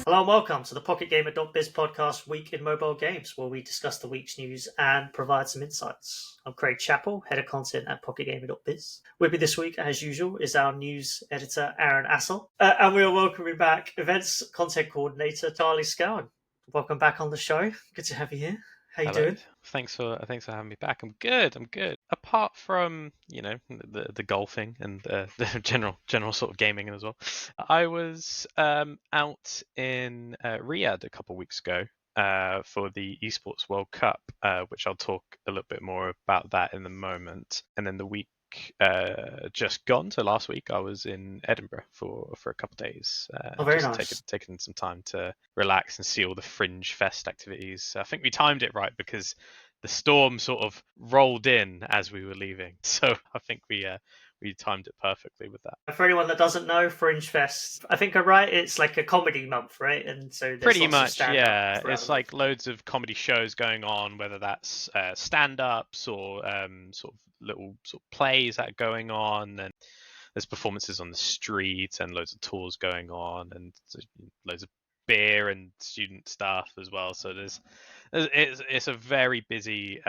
Hello and welcome to the PocketGamer.biz podcast Week in Mobile Games, where we discuss the week's news and provide some insights. I'm Craig Chapple, Head of Content at PocketGamer.biz. With me this week, as usual, is our news editor, Aaron Astle. And we are welcoming back Events Content Coordinator, Charlie Scowen. Welcome back on the show. Good to have you here. How you doing? Thanks for having me back. I'm good. Apart from the golfing and the general sort of gaming as well. I was out in Riyadh a couple of weeks ago for the Esports World Cup, which I'll talk a little bit more about that in a moment. And then the week just gone, so last week I was in Edinburgh for a couple of days. Very nice. Taking some time to relax and see all the Fringe Fest activities. I think we timed it right because the storm sort of rolled in as we were leaving, so I think we timed it perfectly with that. For anyone that doesn't know, Fringe Fest, I think I'm right, it's like a comedy month, right? And so there's pretty lots much, of yeah. It's like loads of comedy shows going on, whether that's stand-ups or sort of little sort of plays that are going on, and there's performances on the street and loads of tours going on, and loads of beer and student stuff as well. So it's a very busy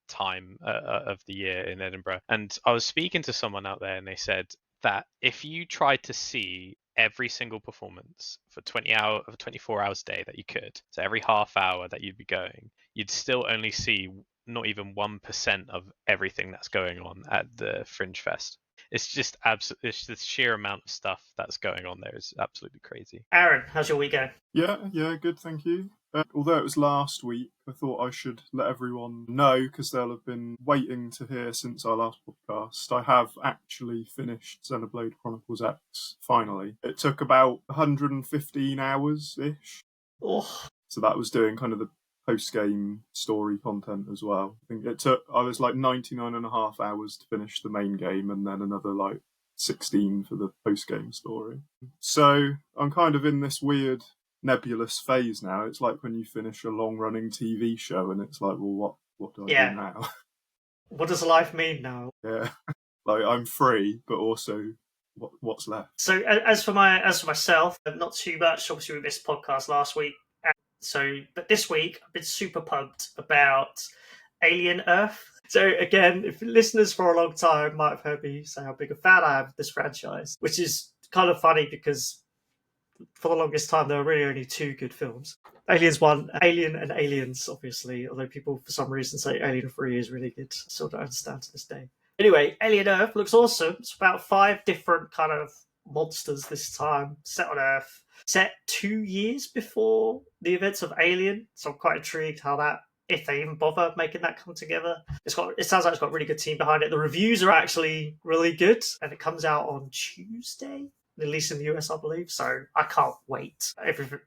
time of the year in Edinburgh. And I was speaking to someone out there, and they said that if you tried to see every single performance for 24 hours a day that you could, so every half hour that you'd be going, you'd still only see not even 1% of everything that's going on at the Fringe Fest. It's just it's the sheer amount of stuff that's going on there is absolutely crazy. Aaron, how's your week going? Yeah, good, thank you. Although it was last week, I thought I should let everyone know, because they'll have been waiting to hear since our last podcast. I have actually finished Xenoblade Chronicles X, finally. It took about 115 hours-ish. Oh. So that was doing kind of the post-game story content as well. I was like 99 and a half hours to finish the main game, and then another like 16 for the post-game story. So I'm kind of in this weird nebulous phase now. It's like when you finish a long-running TV show and it's like, well, what do I do now? What does life mean now? Yeah, like I'm free, but also what's left? So as for myself, not too much. Obviously, we missed podcast last week. But this week I've been super pumped about Alien Earth. So again, if listeners for a long time might have heard me say how big a fan I am of this franchise, which is kind of funny because for the longest time there were really only two good films. Aliens 1, Alien and Aliens, obviously, although people for some reason say Alien 3 is really good. I still don't understand to this day. Anyway, Alien Earth looks awesome. It's about 5 different kind of monsters this time, set on Earth. Set 2 years before the events of Alien, so I'm quite intrigued how that, if they even bother making that come together. It sounds like it's got a really good team behind it. The reviews are actually really good, and it comes out on Tuesday, at least in the US, I believe. So I can't wait.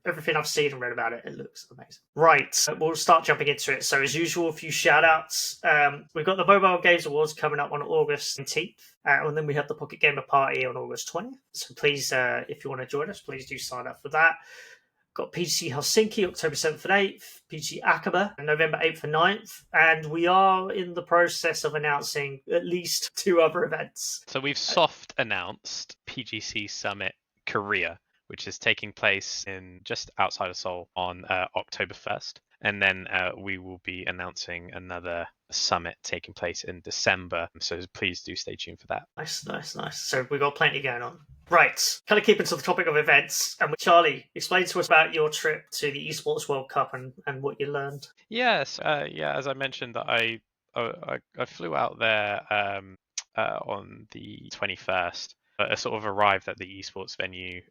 Everything I've seen and read about it, it looks amazing. Right, we'll start jumping into it. So as usual, a few shout outs. We've got the Mobile Games Awards coming up on August 19th. And then we have the Pocket Gamer Party on August 20th. So please, if you want to join us, please do sign up for that. Got PGC Helsinki, October 7th and 8th. PGC Aqaba, November 8th and 9th. And we are in the process of announcing at least 2 other events. So we've soft announced PGC Summit Korea, which is taking place in just outside of Seoul on October 1st. And then we will be announcing another summit taking place in December. So please do stay tuned for that. Nice. So we've got plenty going on. Right, kind of keeping to the topic of events. And Charlie, explain to us about your trip to the Esports World Cup and what you learned. Yes, as I mentioned, that I flew out there on the 21st. I sort of arrived at the esports venue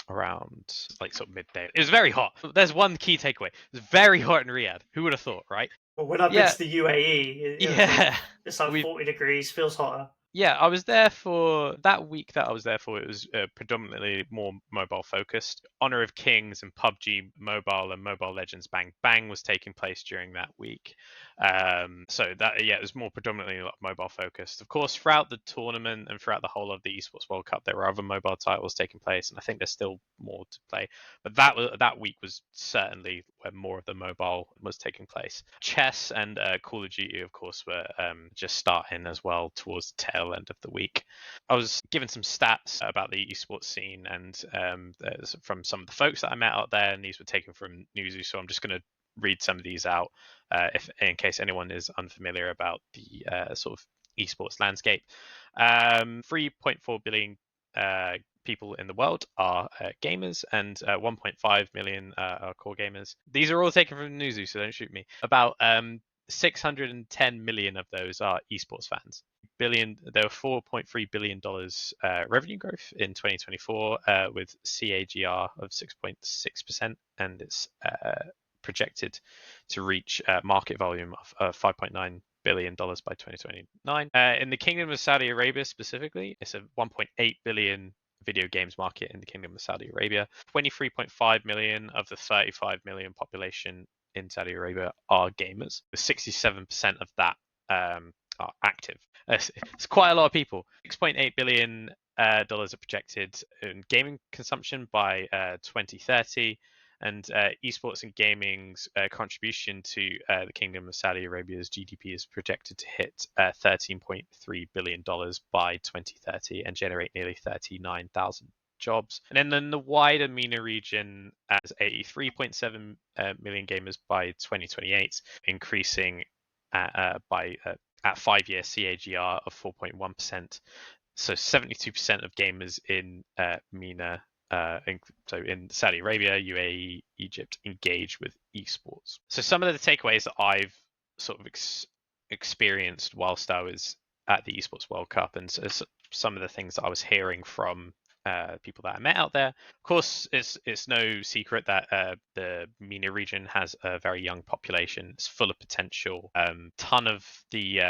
around like sort of midday. It was very hot. There's one key takeaway. It was very hot in Riyadh. Who would have thought, right? Well, when I've been to the UAE, it's like 40 degrees, feels hotter. Yeah, I was there for that week that I was there for. It was predominantly more mobile focused. Honor of Kings and PUBG Mobile and Mobile Legends Bang Bang was taking place during that week. So that, yeah, it was more predominantly mobile focused. Of course, throughout the tournament and throughout the whole of the Esports World Cup, there were other mobile titles taking place, and I think there's still more to play. But that week was certainly where more of the mobile was taking place. Chess and Call of Duty, of course, were just starting as well towards the tail end of the week. I was given some stats about the esports scene and from some of the folks that I met out there, and these were taken from Newzoo, so I'm just going to read some of these out if in case anyone is unfamiliar about the sort of esports landscape. 3.4 billion people in the world are gamers, and 1.5 million are core gamers. These are all taken from Newzoo, so don't shoot me. About 610 million of those are esports fans. There were $4.3 billion revenue growth in 2024 with CAGR of 6.6%, and it's projected to reach market volume of $5.9 billion by 2029. In the Kingdom of Saudi Arabia specifically, it's a 1.8 billion video games market in the Kingdom of Saudi Arabia. 23.5 million of the 35 million population in Saudi Arabia are gamers, with 67% of that are active. It's quite a lot of people. $6.8 billion are projected in gaming consumption by 2030. And esports and gaming's contribution to the Kingdom of Saudi Arabia's GDP is projected to hit $13.3 billion by 2030 and generate nearly 39,000 jobs. And then in the wider MENA region, as 83.7 million gamers by 2028, increasing by 5-year CAGR of 4.1%. So 72% of gamers in MENA, so in Saudi Arabia, UAE, Egypt, engage with esports. So some of the takeaways that I've sort of experienced whilst I was at the Esports World Cup, and some of the things that I was hearing from people that I met out there. Of course, it's no secret that the MENA region has a very young population. It's full of potential. Ton of the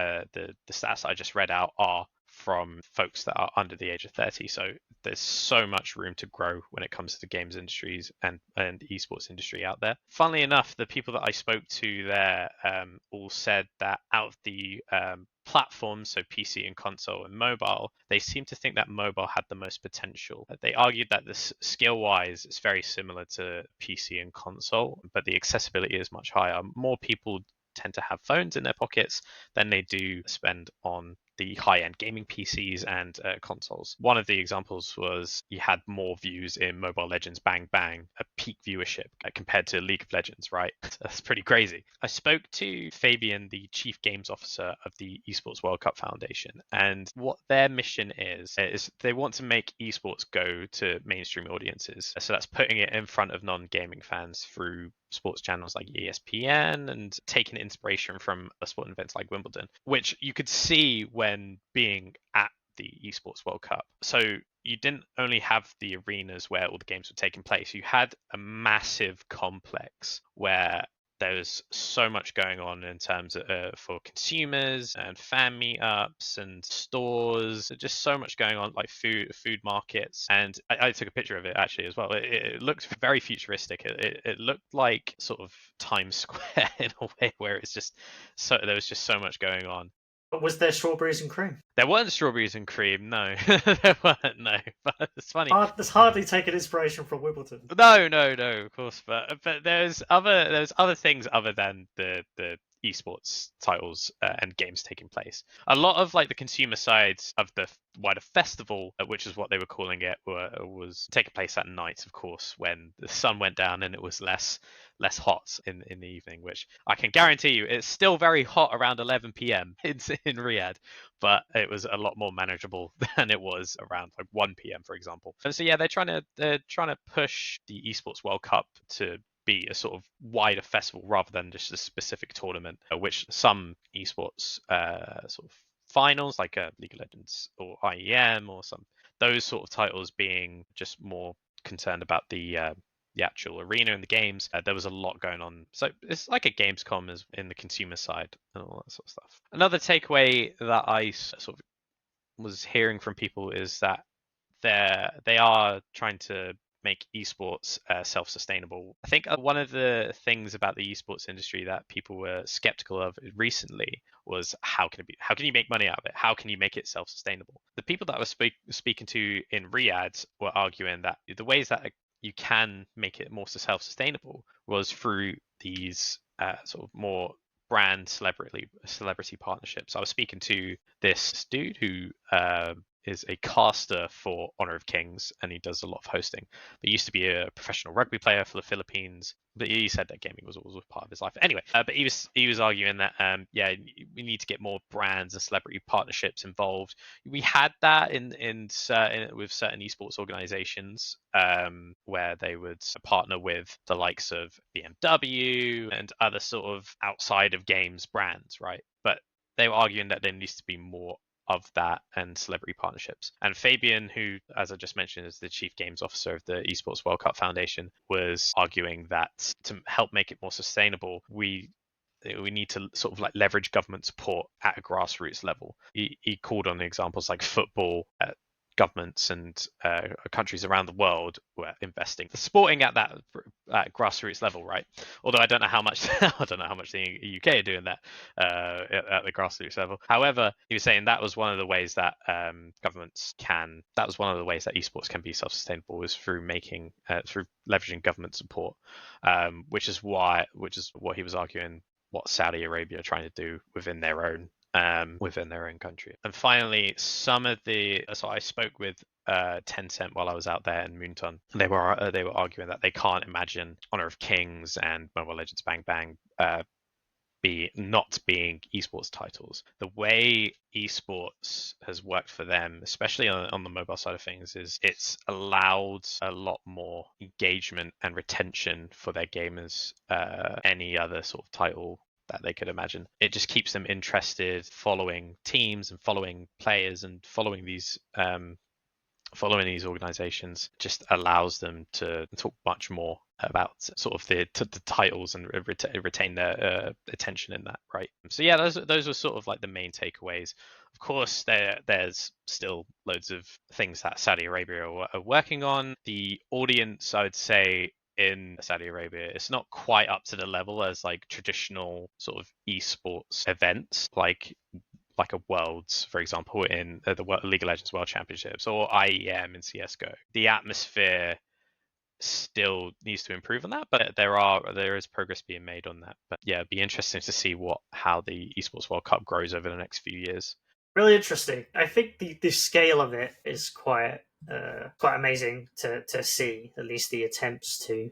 stats I just read out are from folks that are under the age of 30. So there's so much room to grow when it comes to the games industries and esports industry out there. Funnily enough, the people that I spoke to there all said that out of the platforms, so PC and console and mobile, they seem to think that mobile had the most potential. They argued that this skill-wise is very similar to PC and console, but the accessibility is much higher. More people tend to have phones in their pockets than they do spend on the high-end gaming PCs and consoles. One of the examples was you had more views in Mobile Legends Bang Bang, a peak viewership compared to League of Legends, right? That's pretty crazy. I spoke to Fabian, the Chief Games Officer of the Esports World Cup Foundation, and what their mission is they want to make esports go to mainstream audiences. So that's putting it in front of non-gaming fans through sports channels like ESPN and taking inspiration from sport events like Wimbledon, which you could see when being at the Esports World Cup. So you didn't only have the arenas where all the games were taking place, you had a massive complex where there's so much going on in terms of for consumers and fan meetups and stores, just so much going on, like food markets. And I took a picture of it actually as well. It looked very futuristic. It looked like sort of Times Square in a way, where it's just there was just so much going on. But was there strawberries and cream? There weren't strawberries and cream, no. There weren't, no. But it's funny. There's hardly taken inspiration from Wimbledon. No, of course. But there's other things other than the esports titles and games taking place. A lot of like the consumer sides of the wider festival, which is what they were calling it, was taking place at night, of course, when the sun went down and it was less hot in the evening, which I can guarantee you it's still very hot around 11 p.m. in Riyadh, but it was a lot more manageable than it was around like 1 p.m. for example. And so yeah, they're trying to push the Esports World Cup to be a sort of wider festival rather than just a specific tournament, which some esports sort of finals like League of Legends or IEM or those sort of titles being just more concerned about the actual arena and the games. There was a lot going on, so it's like a Gamescom as in the consumer side and all that sort of stuff. Another takeaway that I sort of was hearing from people is that they are trying to make esports self-sustainable. I think one of the things about the esports industry that people were skeptical of recently was how can you make money out of it? How can you make it self-sustainable? The people that I was speaking to in Riyadh were arguing that the ways that you can make it more self-sustainable was through these sort of more brand celebrity partnerships. I was speaking to this dude who is a caster for Honor of Kings, and he does a lot of hosting. But he used to be a professional rugby player for the Philippines. But he said that gaming was always part of his life. Anyway, but he was arguing that we need to get more brands and celebrity partnerships involved. We had that with certain esports organizations where they would partner with the likes of BMW and other sort of outside of games brands, right? But they were arguing that there needs to be more of that and celebrity partnerships. And Fabian, who, as I just mentioned, is the chief games officer of the Esports World Cup Foundation, was arguing that to help make it more sustainable, we need to sort of like leverage government support at a grassroots level. He called on examples like football, governments and countries around the world were investing, supporting at that grassroots level, right? Although I don't know how much the UK are doing that at the grassroots level. However, he was saying that was one of the ways that that was one of the ways that esports can be self-sustainable, was through through leveraging government support, which is what he was arguing what Saudi Arabia are trying to do within their own country. And finally, so I spoke with Tencent while I was out there in Moonton. They were arguing that they can't imagine Honor of Kings and Mobile Legends Bang Bang not being esports titles. The way esports has worked for them, especially on the mobile side of things, is it's allowed a lot more engagement and retention for their gamers any other sort of title that they could imagine. It just keeps them interested, following teams and following players and following these organizations. Just allows them to talk much more about sort of the titles and retain their attention in that, right? So yeah, those were sort of like the main takeaways. Of course, there's still loads of things that Saudi Arabia are working on. The audience, I would say, in Saudi Arabia, it's not quite up to the level as like traditional sort of esports events, like a Worlds, for example, in the League of Legends World Championships or IEM in CS:GO. The atmosphere still needs to improve on that, but there is progress being made on that. But yeah, it'd be interesting to see how the Esports World Cup grows over the next few years. Really interesting. I think the scale of it is quite amazing to see. At least the attempts to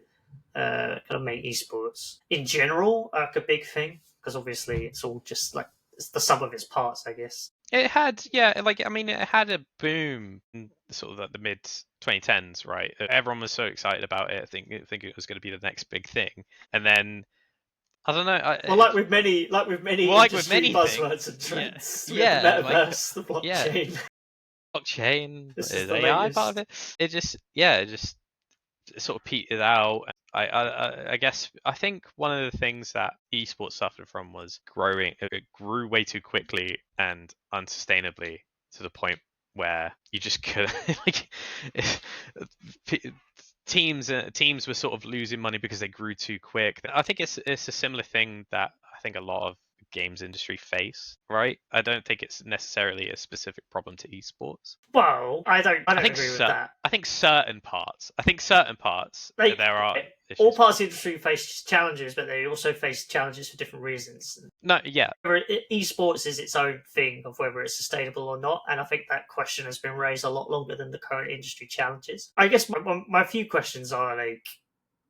kind of make esports in general like a big thing, because obviously it's all just like it's the sum of its parts, I guess. It had, it had a boom in sort of like the mid 2010s, right? Everyone was so excited about it, think it was going to be the next big thing, and then I don't know. Like with many industry buzzwords and trends, the metaverse, the blockchain, is AI part of it? It just sort of petered out. I guess I think one of the things that esports suffered from was growing. It grew way too quickly and unsustainably to the point where you just could teams were sort of losing money because they grew too quick. I think it's a similar thing that I think a lot of games industry face, right? I don't think it's necessarily a specific problem to esports. Well, I don't agree with that. I think certain parts there are issues. All parts of the industry face challenges, but they also face challenges for different reasons. No, yeah. Esports is its own thing of whether it's sustainable or not, and I think that question has been raised a lot longer than the current industry challenges. I guess my few questions are like,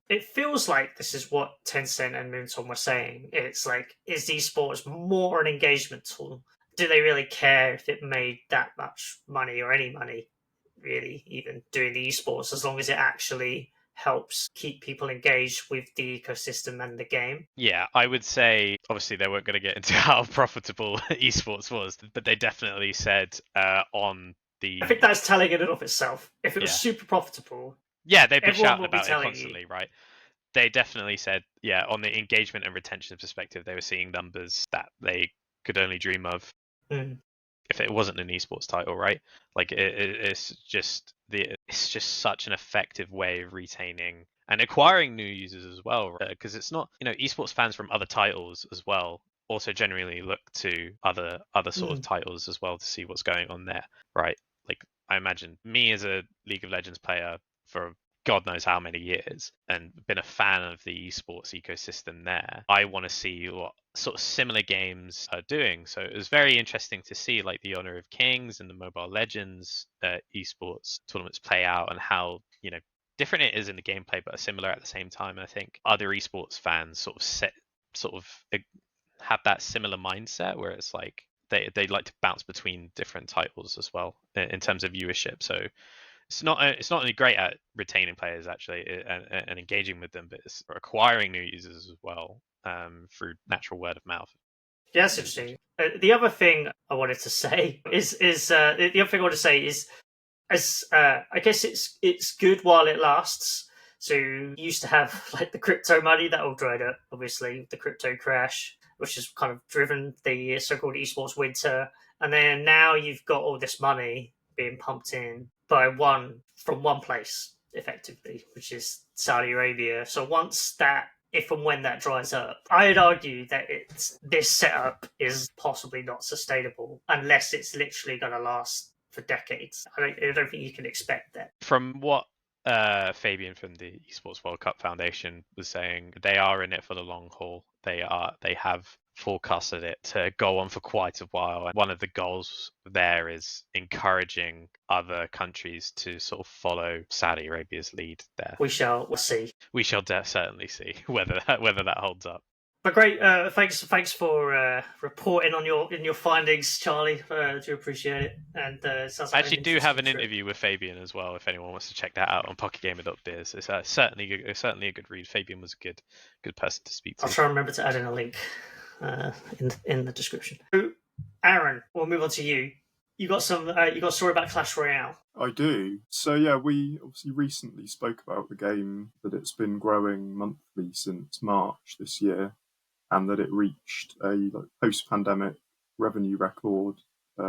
it feels like this is what Tencent and Moonton were saying. It's like, is esports more an engagement tool? Do they really care if it made that much money or any money, really, even doing the esports, as long as it actually helps keep people engaged with the ecosystem and the game? Yeah, I would say, obviously, they weren't going to get into how profitable esports was, but they definitely said on the... I think that's telling in and of itself. If it was super profitable... Yeah, they'd be shouting about it constantly, right? They definitely said, on the engagement and retention perspective, they were seeing numbers that they could only dream of if it wasn't an esports title, right? Like, it's just it's just such an effective way of retaining and acquiring new users as well, because it's not, esports fans from other titles as well also generally look to other sort of titles as well to see what's going on there, right? Like, I imagine me as a League of Legends player for God knows how many years and been a fan of the esports ecosystem there, I want to see what sort of similar games are doing. So it was very interesting to see like the Honor of Kings and the Mobile Legends esports tournaments play out, and how different it is in the gameplay but are similar at the same time. I think other esports fans sort of have that similar mindset where it's like they like to bounce between different titles as well in terms of viewership. So it's not only great at retaining players actually and engaging with them, but it's acquiring new users as well through natural word of mouth. Yeah, that's interesting. The other thing I wanted to say is as I guess it's good while it lasts. So you used to have like the crypto money that all dried up, obviously the crypto crash, which has kind of driven the so-called esports winter, and then now you've got all this money being pumped in from one place effectively, which is Saudi Arabia. So if and when that dries up, I'd argue that this setup is possibly not sustainable unless it's literally going to last for decades. I don't think you can expect that. From what Fabian from the Esports World Cup Foundation was saying, they are in it for the long haul. They have forecasted it to go on for quite a while. And one of the goals there is encouraging other countries to sort of follow Saudi Arabia's lead there. We'll see. We shall certainly see whether that holds up. But great, thanks for reporting on your findings, Charlie. I do appreciate it. And sounds like I actually do have an interview with Fabian as well, if anyone wants to check that out on PocketGamer.biz. It's certainly a good read. Fabian was a good person to speak to. I'll try and remember to add in a link in the description. So, Aaron, we'll move on to you. You got a story about Clash Royale. I do. So yeah, we obviously recently spoke about the game, that it's been growing monthly since March this year, and that it reached a post-pandemic revenue record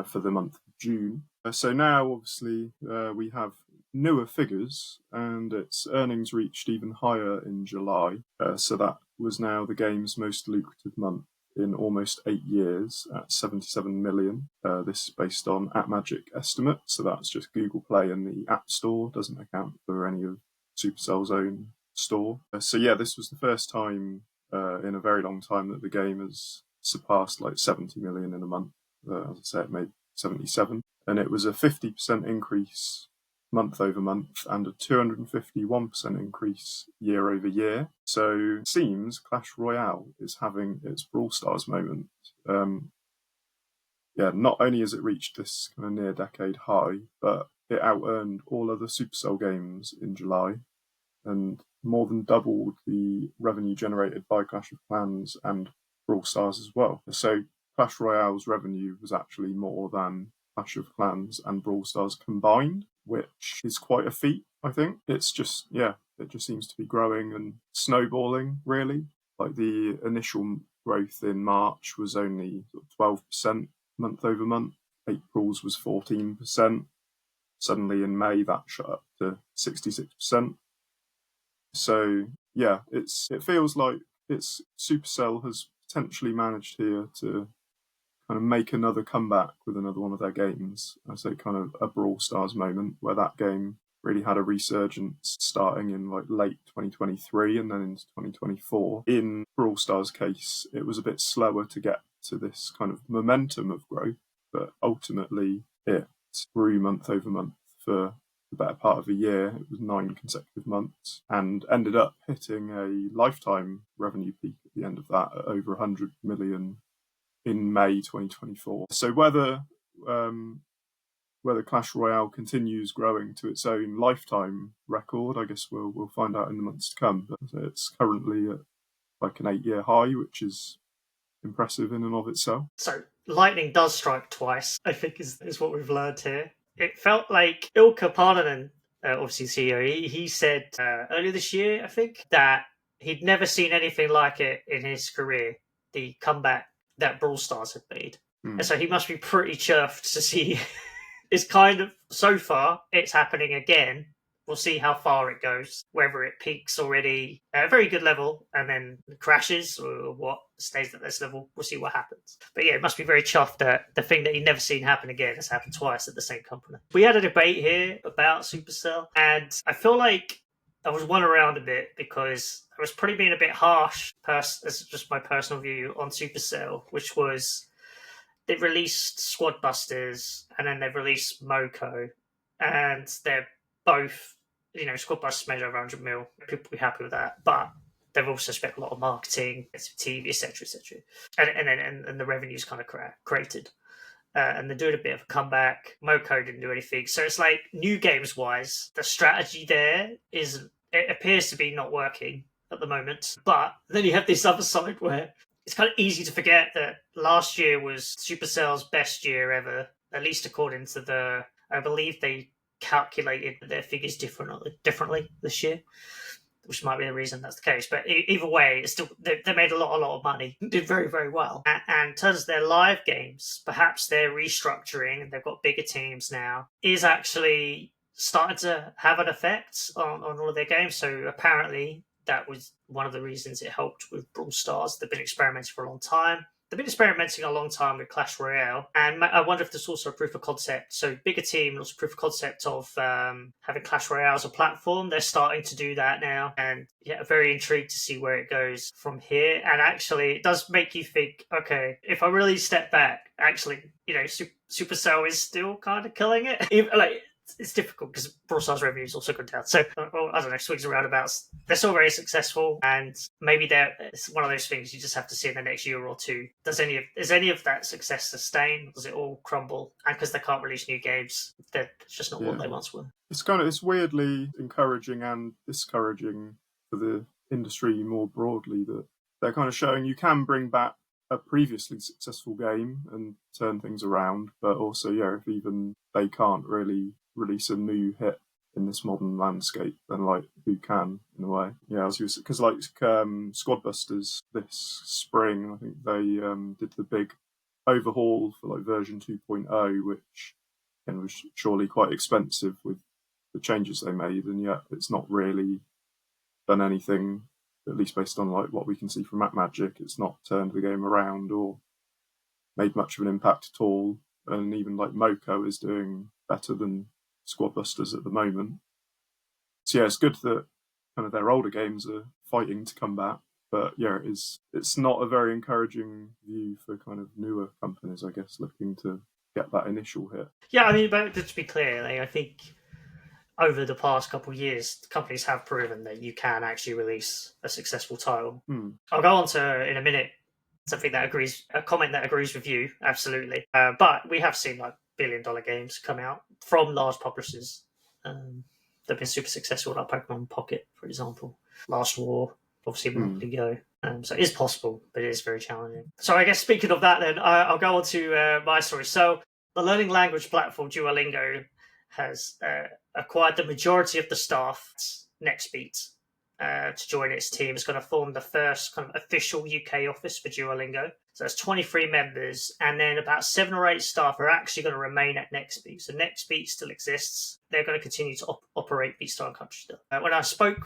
for the month of June. So now, obviously, we have newer figures, and its earnings reached even higher in July. So that was now the game's most lucrative month in almost 8 years at 77 million. This is based on AppMagic estimates, so that's just Google Play and the App Store, doesn't account for any of Supercell's own store. So yeah, this was the first time in a very long time that the game has surpassed 70 million in a month. As I said, it made 77, and it was a 50% increase month over month and a 251% increase year over year. So it seems Clash Royale is having its Brawl Stars moment. Not only has it reached this kind of near decade high, but it out-earned all other Supercell games in July and more than doubled the revenue generated by Clash of Clans and Brawl Stars as well. So Clash Royale's revenue was actually more than Clash of Clans and Brawl Stars combined, which is quite a feat, I think. It just seems to be growing and snowballing, really. Like the initial growth in March was only 12% month over month. April's was 14%. Suddenly in May, that shot up to 66%. So yeah, it feels like Supercell has potentially managed here to kind of make another comeback with another one of their games. I say kind of a Brawl Stars moment where that game really had a resurgence starting in late 2023 and then into 2024. In Brawl Stars' case, it was a bit slower to get to this kind of momentum of growth, but ultimately it grew month over month for the better part of a year. It was 9 consecutive months and ended up hitting a lifetime revenue peak at the end of that at over 100 million in May 2024. So whether Clash Royale continues growing to its own lifetime record, I guess we'll find out in the months to come. But it's currently at an 8-year high, which is impressive in and of itself. So lightning does strike twice, I think is what we've learned here. It felt like Ilkka Parnanen, obviously CEO, he said earlier this year, I think, that he'd never seen anything like it in his career, the comeback that Brawl Stars had made. And so he must be pretty chuffed to see it's kind of, so far, it's happening again. We'll see how far it goes, whether it peaks already at a very good level and then crashes, or what stays at this level. We'll see what happens. But yeah, it must be very chuffed that the thing that he'd never seen happen again has happened twice at the same company. We had a debate here about Supercell, and I feel like I was won around a bit because I was probably being a bit harsh, as just my personal view on Supercell, which was they've released Squad Busters and then they've released Moko, and they're both, Squad Busters made over 100 mil. People will be happy with that, but they've also spent a lot of marketing, TV, etc., etc., and the revenue's kind of created. And they're doing a bit of a comeback. Moko didn't do anything, so it's like new games wise, the strategy there it appears to be not working at the moment. But then you have this other side where it's kind of easy to forget that last year was Supercell's best year ever, at least according to I believe they calculated their figures differently this year, which might be the reason that's the case. But either way, it's still they made a lot of money, did very, very well. And in terms of their live games, perhaps their restructuring, and they've got bigger teams now, is actually starting to have an effect on all of their games. So apparently that was one of the reasons it helped with Brawl Stars. They've been experimenting for a long time. They've been experimenting a long time with Clash Royale, and I wonder if there's also a proof of concept. So bigger team, and also proof of concept of having Clash Royale as a platform. They're starting to do that now, and yeah, very intrigued to see where it goes from here. And actually, it does make you think, okay, if I really step back, actually, Supercell is still kind of killing it. It's difficult because Brawl Stars revenue is also gone down. So, I don't know, swings and roundabouts. They're still very successful, and maybe it's one of those things you just have to see in the next year or two. Is any of that success sustained? Does it all crumble? And because they can't release new games, they're just not what they once were. It's weirdly encouraging and discouraging for the industry more broadly that they're kind of showing you can bring back a previously successful game and turn things around, but also, if even they can't really release a new hit in this modern landscape, then who can, in a way? Because Squad Busters this spring, I think they did the big overhaul for version 2.0, which was surely quite expensive with the changes they made, and yet it's not really done anything, at least based on what we can see from AppMagic. It's not turned the game around or made much of an impact at all. And even Moko is doing better than Squad Busters at the moment. So it's good that kind of their older games are fighting to come back. But it's not a very encouraging view for kind of newer companies, I guess, looking to get that initial hit. Yeah, I mean, but to be clear, I think over the past couple of years, companies have proven that you can actually release a successful title. I'll go on to, in a minute, a comment that agrees with you, absolutely. But we have seen billion-dollar games come out from large publishers. They've been super successful, like Pokemon Pocket, for example. Last War, obviously Monopoly Go. So it is possible, but it is very challenging. So I guess speaking of that then, I'll go on to my story. So the learning language platform Duolingo has acquired the majority of the staff at NextBeat to join its team. It's going to form the first kind of official UK office for Duolingo. So there's 23 members, and then about 7 or 8 staff are actually going to remain at NextBeat. So NextBeat still exists. They're going to continue to operate BeatStar Country still. When I spoke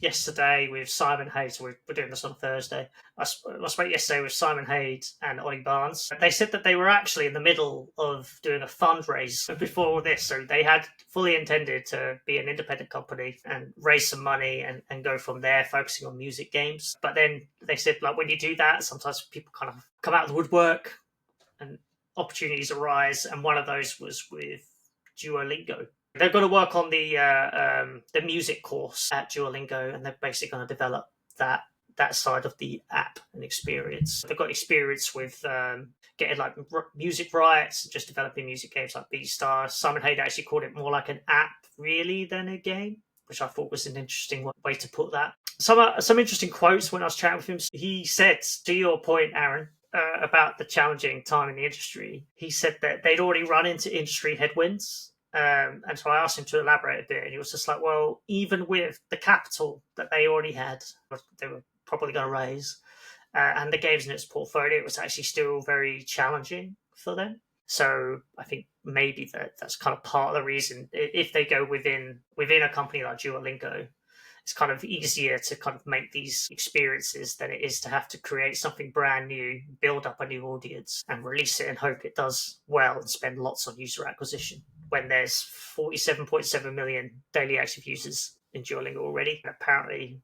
yesterday with Simon Hayes, so we're doing this on Thursday, I spoke yesterday with Simon Hayes and Ollie Barnes. They said that they were actually in the middle of doing a fundraise before all this. So they had fully intended to be an independent company and raise some money and go from there, focusing on music games. But then they said, when you do that, sometimes people kind of come out of the woodwork and opportunities arise. And one of those was with Duolingo. They're going to work on the music course at Duolingo, and they're basically going to develop that side of the app and experience. They've got experience with getting music rights, just developing music games like BeatStar. Simon Hayes actually called it more like an app really than a game, which I thought was an interesting way to put that. Some interesting quotes when I was chatting with him. He said, to your point, Aaron, about the challenging time in the industry, he said that they'd already run into industry headwinds. And so I asked him to elaborate a bit, and he was just like, well, even with the capital that they already had, they were probably going to raise, and the games in its portfolio, it was actually still very challenging for them. So I think maybe that's kind of part of the reason. If they go within a company like Duolingo, it's kind of easier to kind of make these experiences than it is to have to create something brand new, build up a new audience, and release it and hope it does well and spend lots on user acquisition when there's 47.7 million daily active users in Duolingo already. And apparently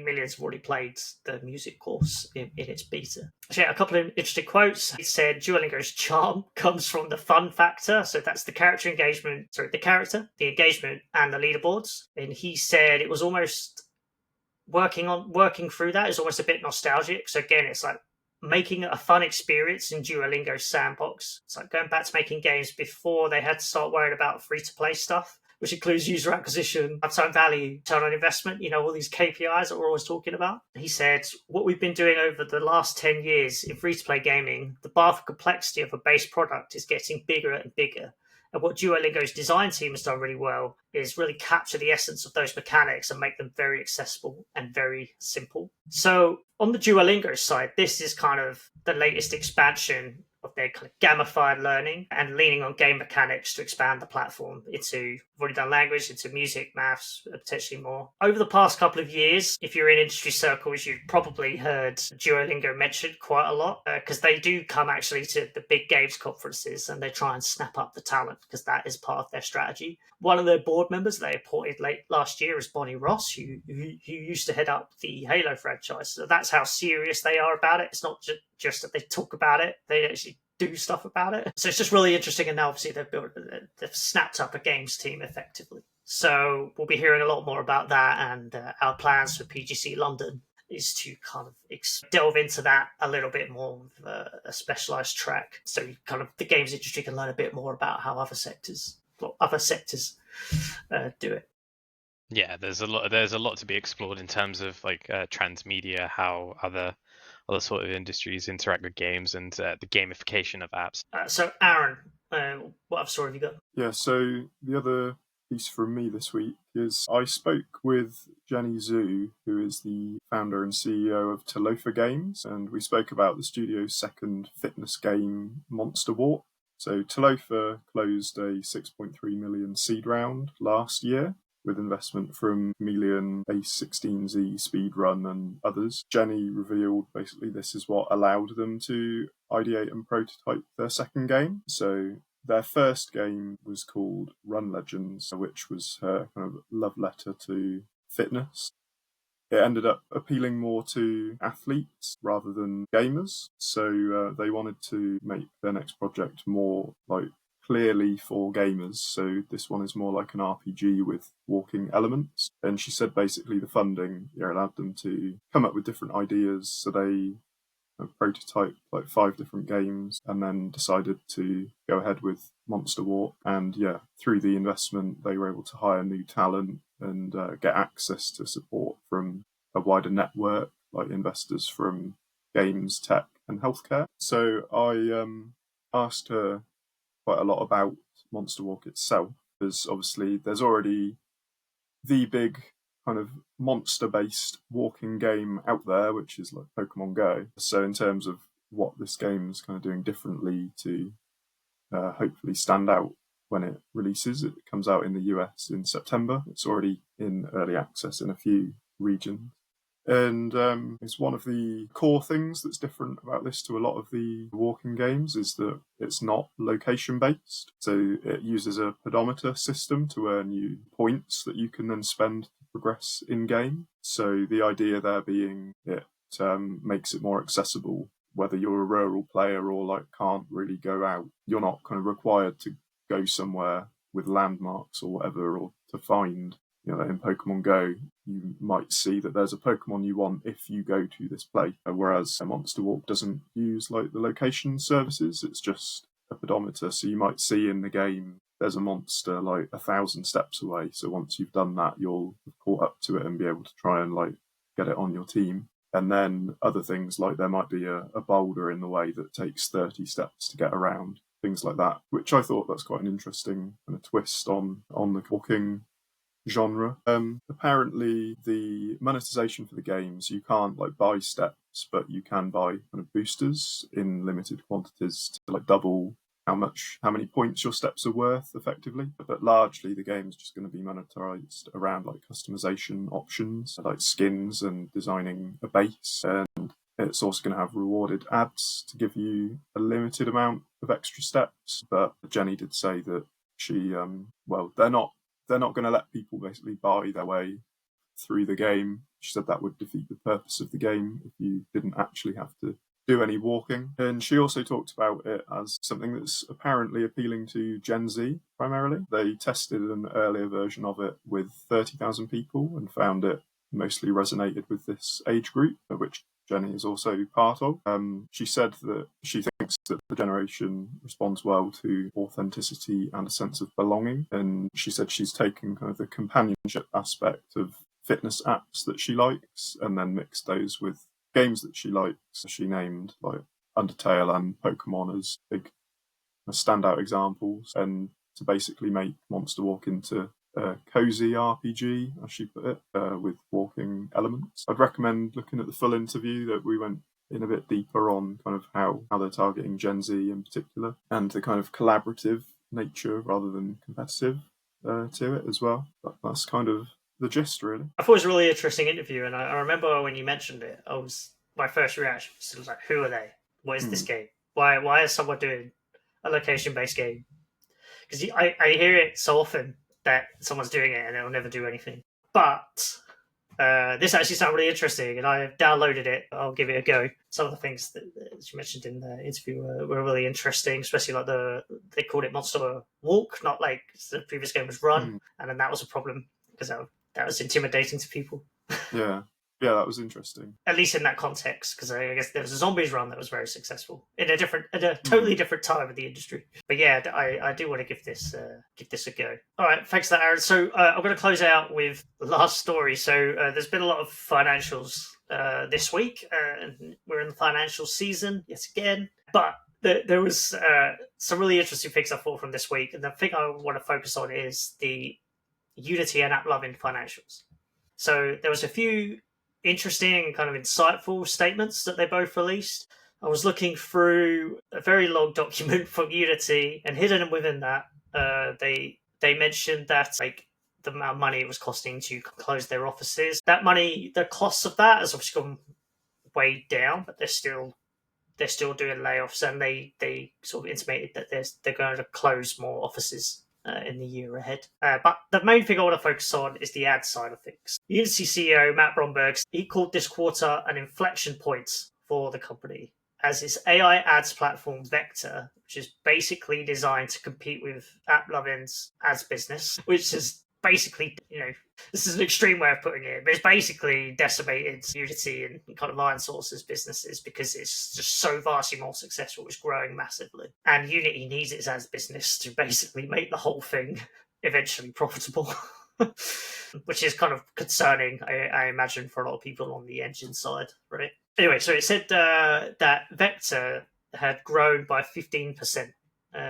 millions have already played the music course in its beta. So yeah, a couple of interesting quotes. It said Duolingo's charm comes from the fun factor. So that's the character, the engagement, and the leaderboards. And he said it was almost working through that is almost a bit nostalgic. So again, it's like making a fun experience in Duolingo's sandbox. It's like going back to making games before they had to start worrying about free-to-play stuff, which includes user acquisition, lifetime value, return on investment, all these KPIs that we're always talking about. He said, what we've been doing over the last 10 years in free-to-play gaming, the bar for complexity of a base product is getting bigger and bigger. And what Duolingo's design team has done really well is really capture the essence of those mechanics and make them very accessible and very simple. So on the Duolingo side, this is kind of the latest expansion of their kind of gamified learning and leaning on game mechanics to expand the platform into, we've already done language, into music, maths, potentially more. Over the past couple of years, if you're in industry circles, you've probably heard Duolingo mentioned quite a lot because they do come actually to the big games conferences and they try and snap up the talent because that is part of their strategy. One of their board members they appointed late last year is Bonnie Ross, who used to head up the Halo franchise. So that's how serious they are about it. It's not just that they talk about it, they actually do stuff about it. So it's just really interesting. And now obviously they've snapped up a games team effectively. So we'll be hearing a lot more about that, and our plans for PGC London is to kind of delve into that a little bit more with a specialized track. So kind of the games industry can learn a bit more about how other sectors do it. Yeah, there's a lot to be explored in terms of like transmedia, how other sort of industries interact with games, and the gamification of apps. So Aaron, what other story have you got? Yeah, so the other piece from me this week is I spoke with Jenny Zhu, who is the founder and CEO of Talofa Games, and we spoke about the studio's second fitness game, Monster Walk. So Talofa closed a 6.3 million seed round last year with investment from Chameleon, A16Z, Speedrun and others. Jenny revealed basically this is what allowed them to ideate and prototype their second game. So their first game was called Run Legends, which was her kind of love letter to fitness. It ended up appealing more to athletes rather than gamers. So they wanted to make their next project more like clearly for gamers. So this one is more like an RPG with walking elements. And she said basically the funding allowed them to come up with different ideas. So they prototyped like 5 different games and then decided to go ahead with Monster Walk. And through the investment, they were able to hire new talent and get access to support from a wider network, like investors from games, tech, and healthcare. So I asked her quite a lot about Monster Walk itself, because obviously there's already the big kind of monster-based walking game out there, which is like Pokémon Go. So in terms of what this game's kind of doing differently to hopefully stand out when it releases, it comes out in the US in September. It's already in early access in a few regions. And it's one of the core things that's different about this to a lot of the walking games is that it's not location-based. So it uses a pedometer system to earn you points that you can then spend to progress in-game. So the idea there being it makes it more accessible, whether you're a rural player or like can't really go out. You're not kind of required to go somewhere with landmarks or whatever, or to find, in Pokemon Go, you might see that there's a Pokemon you want if you go to this place, whereas a Monster Walk doesn't use like the location services. It's just a pedometer. So you might see in the game there's a monster like 1,000 steps away. So once you've done that, you'll have caught up to it and be able to try and like get it on your team. And then other things like there might be a boulder in the way that takes 30 steps to get around, things like that, which I thought that's quite an interesting kind of twist on the walking genre. Apparently the monetization for the games, you can't like buy steps, but you can buy kind of boosters in limited quantities to like double how many points your steps are worth effectively. But largely the game's just going to be monetized around like customization options, like skins and designing a base. And it's also going to have rewarded ads to give you a limited amount of extra steps. But Jenny did say that she, they're not going to let people basically buy their way through the game. She said that would defeat the purpose of the game if you didn't actually have to do any walking. And she also talked about it as something that's apparently appealing to Gen Z primarily. They tested an earlier version of it with 30,000 people and found it mostly resonated with this age group, which Jenny is also part of. She said that she thinks that the generation responds well to authenticity and a sense of belonging. And she said she's taken kind of the companionship aspect of fitness apps that she likes and then mixed those with games that she likes. She named like Undertale and Pokémon as big standout examples, and to basically make Monster Walk into a cozy RPG, as she put it, with walking elements. I'd recommend looking at the full interview that we went in a bit deeper on kind of how they're targeting Gen Z in particular, and the kind of collaborative nature rather than competitive to it as well. That's kind of the gist, really. I thought it was a really interesting interview, and I remember when you mentioned it, my first reaction was like, who are they? What is this game? Why is someone doing a location-based game? Because I hear it so often that someone's doing it and it'll never do anything. But this actually sounded really interesting, and I downloaded it. I'll give it a go. Some of the things that you mentioned in the interview were really interesting, especially like they called it Monster Walk, not like the previous game was Run, and then that was a problem because that was intimidating to people. Yeah, that was interesting. At least in that context, because I guess there was a Zombies Run that was very successful in a totally different time of the industry. But yeah, I do want to give this a go. All right, thanks for that, Aaron. So I'm going to close out with the last story. So there's been a lot of financials this week. And we're in the financial season yet again. But there was some really interesting things I thought from this week. And the thing I want to focus on is the Unity and AppLovin financials. So there was a few interesting and kind of insightful statements that they both released. I was looking through a very long document from Unity, and hidden within that, they mentioned that like the amount of money it was costing to close their offices. That money, the costs of that has obviously gone way down, but they're still doing layoffs, and they sort of intimated that they're going to close more offices in the year ahead. But the main thing I want to focus on is the ad side of things. Unity CEO Matt Bromberg, he called this quarter an inflection point for the company, as its AI ads platform Vector, which is basically designed to compete with AppLovin's ads business, which is basically, this is an extreme way of putting it, but it's basically decimated Unity and kind of Iron Source's businesses because it's just so vastly more successful. It's growing massively. And Unity needs its ads business to basically make the whole thing eventually profitable, which is kind of concerning, I imagine, for a lot of people on the engine side, right? Anyway, so it said that Vector had grown by 15%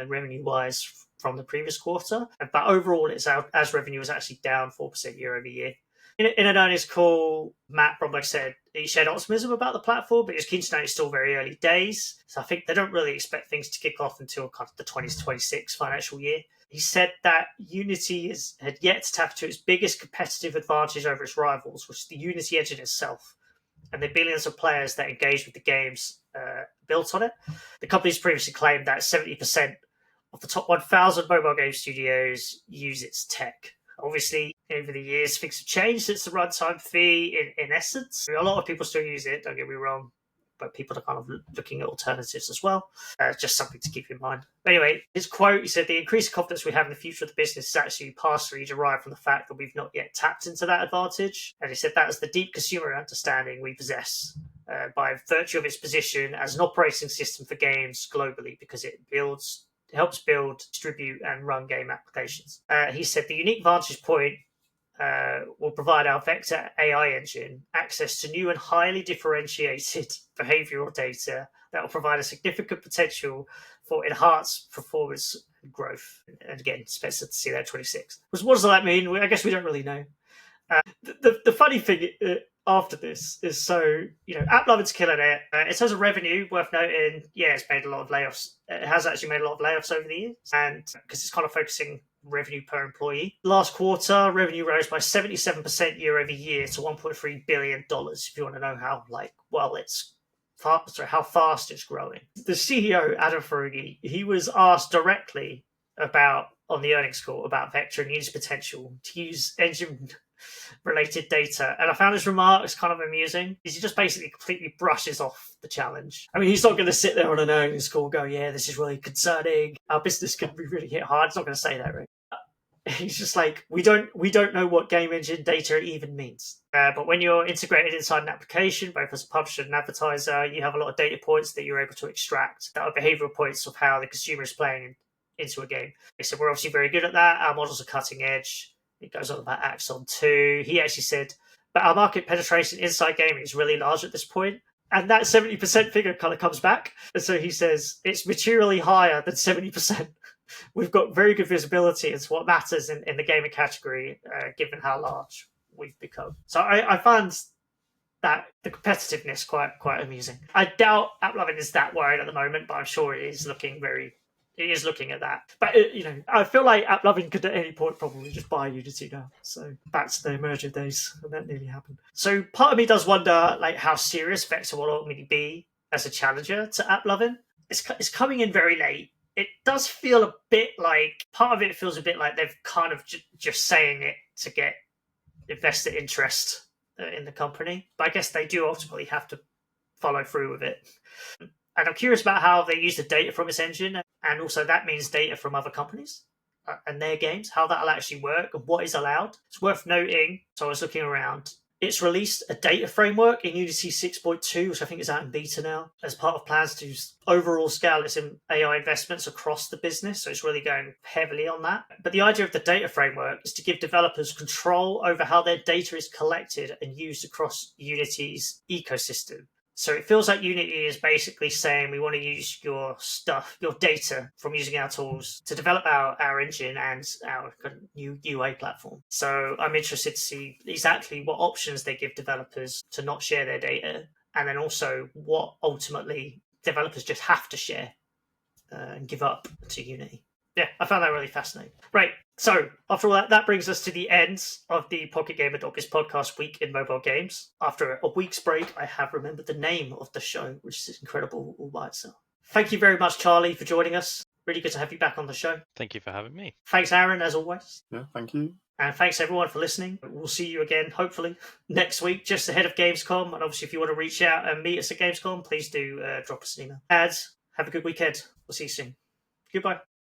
revenue-wise from the previous quarter, but overall its ads revenue was actually down 4% year over year. In an earnings call, Matt Bromberg said he shared optimism about the platform, but he was keen to know it's still very early days. So I think they don't really expect things to kick off until kind of the 2026 financial year. He said that Unity had yet to tap into its biggest competitive advantage over its rivals, which is the Unity engine itself, and the billions of players that engage with the games built on it. The company's previously claimed that 70% of the top 1,000 mobile game studios use its tech. Obviously, over the years, things have changed since the runtime fee, in essence. A lot of people still use it, don't get me wrong, but people are kind of looking at alternatives as well. Just something to keep in mind. Anyway, his quote, he said, "The increased confidence we have in the future of the business is actually partially derived from the fact that we've not yet tapped into that advantage." And he said that is the deep consumer understanding we possess by virtue of its position as an operating system for games globally, because it helps build, distribute, and run game applications. He said the unique vantage point will provide our Vector AI engine access to new and highly differentiated behavioral data that will provide a significant potential for enhanced performance and growth. And again, expected to see that 26. What does that mean? I guess we don't really know. The funny thing, after this is so, AppLovin's killing it. In terms of revenue, worth noting, yeah, it's made a lot of layoffs. It has actually made a lot of layoffs over the years, and because it's kind of focusing revenue per employee. Last quarter, revenue rose by 77% year over year to $1.3 billion. If you want to know how, how fast it's growing. The CEO, Adam Ferrugi, he was asked directly on the earnings call about Vector and its potential to use engine-related data. And I found his remarks kind of amusing. He just basically completely brushes off the challenge. I mean, he's not going to sit there on an earnings call and go, yeah, this is really concerning. Our business could be really hit hard. He's not going to say that, right? He's just like, we don't know what game engine data even means. But when you're integrated inside an application, both as a publisher and advertiser, you have a lot of data points that you're able to extract that are behavioral points of how the consumer is playing into a game. So we're obviously very good at that. Our models are cutting edge. It goes on about Axon 2. He actually said, but our market penetration inside gaming is really large at this point. And that 70% figure kind of comes back. And so he says, it's materially higher than 70%. We've got very good visibility into what matters in the gaming category, given how large we've become. So I find that the competitiveness quite amusing. I doubt AppLovin is that worried at the moment, but I'm sure it is looking at that. But, I feel like AppLovin could at any point probably just buy Unity now. So back to the merger days, and that nearly happened. So part of me does wonder how serious Vector will ultimately be as a challenger to AppLovin. It's coming in very late. It does feel a bit like, part of it feels a bit like they've kind of just saying it to get investor interest in the company. But I guess they do ultimately have to follow through with it. And I'm curious about how they use the data from this engine, and also that means data from other companies and their games, how that'll actually work and what is allowed. It's worth noting, so I was looking around, it's released a data framework in Unity 6.2, which I think is out in beta now, as part of plans to overall scale its AI investments across the business. So it's really going heavily on that. But the idea of the data framework is to give developers control over how their data is collected and used across Unity's ecosystem. So it feels like Unity is basically saying we want to use your data from using our tools to develop our engine and our new UA platform. So I'm interested to see exactly what options they give developers to not share their data, and then also what ultimately developers just have to share and give up to Unity. Yeah, I found that really fascinating. Right, so after all that brings us to the end of the PocketGamer.biz podcast week in mobile games. After a week's break, I have remembered the name of the show, which is incredible all by itself. Thank you very much, Charlie, for joining us. Really good to have you back on the show. Thank you for having me. Thanks, Aaron, as always. Yeah, thank you. And thanks, everyone, for listening. We'll see you again, hopefully, next week, just ahead of Gamescom. And obviously, if you want to reach out and meet us at Gamescom, please do drop us an email. Ads, have a good weekend. We'll see you soon. Goodbye.